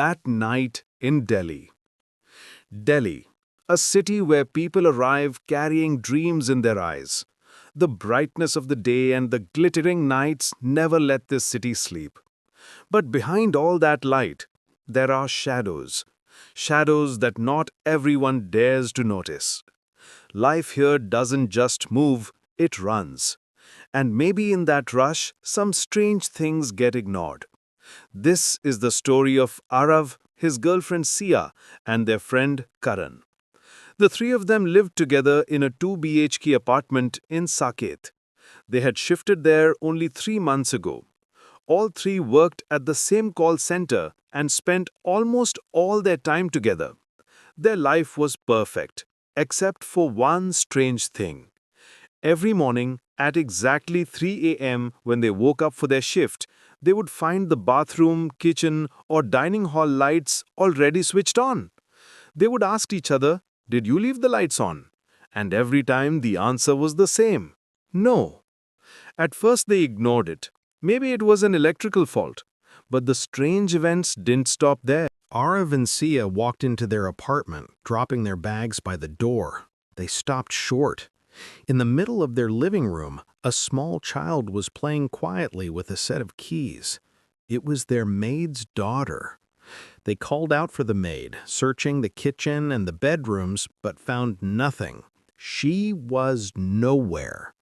That night in Delhi. Delhi, a city where people arrive carrying dreams in their eyes. The brightness of the day and the glittering nights never let this city sleep. But behind all that light, there are shadows. Shadows that not everyone dares to notice. Life here doesn't just move, it runs. And maybe in that rush, some strange things get ignored. This is the story of Arav, his girlfriend Sia, and their friend Karan. The three of them lived together in a 2 BHK apartment in Saket. They had shifted there only 3 months ago. All three worked at the same call center and spent almost all their time together. Their life was perfect, except for one strange thing. Every morning, at exactly 3 a.m., when they woke up for their shift, they would find the bathroom, kitchen, or dining hall lights already switched on. They would ask each other, "Did you leave the lights on?" And every time the answer was the same: no. At first they ignored it. Maybe it was an electrical fault. But the strange events didn't stop there. Arav and Sia walked into their apartment, dropping their bags by the door. They stopped short. In the middle of their living room, a small child was playing quietly with a set of keys. It was their maid's daughter. They called out for the maid, searching the kitchen and the bedrooms, but found nothing. She was nowhere.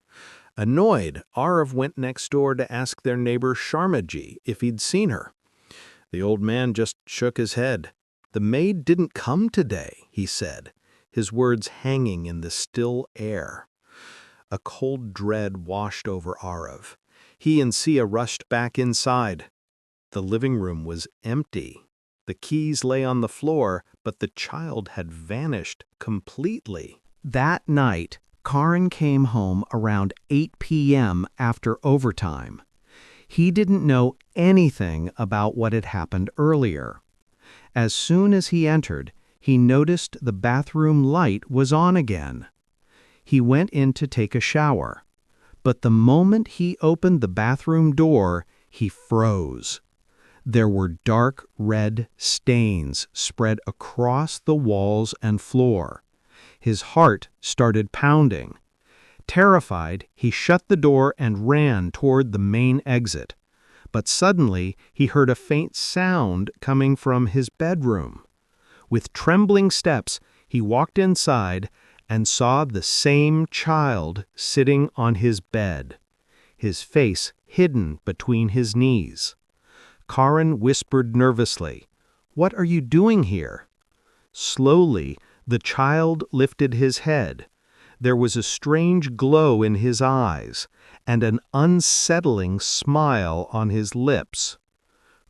Annoyed, Arav went next door to ask their neighbor Sharmaji if he'd seen her. The old man just shook his head. "The maid didn't come today," he said, his words hanging in the still air. A cold dread washed over Arav. He and Sia rushed back inside. The living room was empty. The keys lay on the floor, but the child had vanished completely. That night, Karan came home around 8 p.m. after overtime. He didn't know anything about what had happened earlier. As soon as he entered, he noticed the bathroom light was on again. He went in to take a shower. But the moment he opened the bathroom door, he froze. There were dark red stains spread across the walls and floor. His heart started pounding. Terrified, he shut the door and ran toward the main exit. But suddenly, he heard a faint sound coming from his bedroom. With trembling steps, he walked inside and saw the same child sitting on his bed, his face hidden between his knees. Karan whispered nervously, "What are you doing here?" Slowly, the child lifted his head. There was a strange glow in his eyes and an unsettling smile on his lips.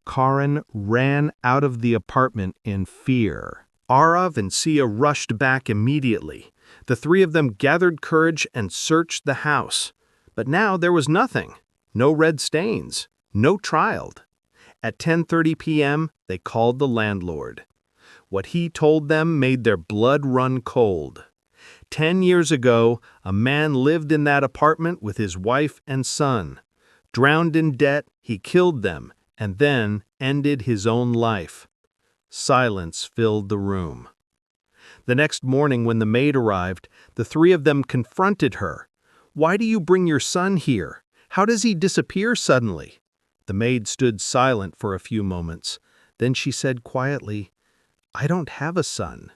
Karan ran out of the apartment in fear. Arav and Sia rushed back immediately. The three of them gathered courage and searched the house. But now there was nothing. No red stains. No child. At 10:30 p.m., they called the landlord. What he told them made their blood run cold. 10 years ago, a man lived in that apartment with his wife and son. Drowned in debt, he killed them and then ended his own life. Silence filled the room. The next morning when the maid arrived, the three of them confronted her. "Why do you bring your son here? How does he disappear suddenly?" The maid stood silent for a few moments. Then she said quietly, "I don't have a son."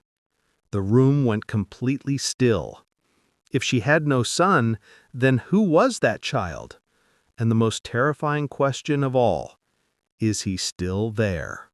The room went completely still. If she had no son, then who was that child? And the most terrifying question of all, is he still there?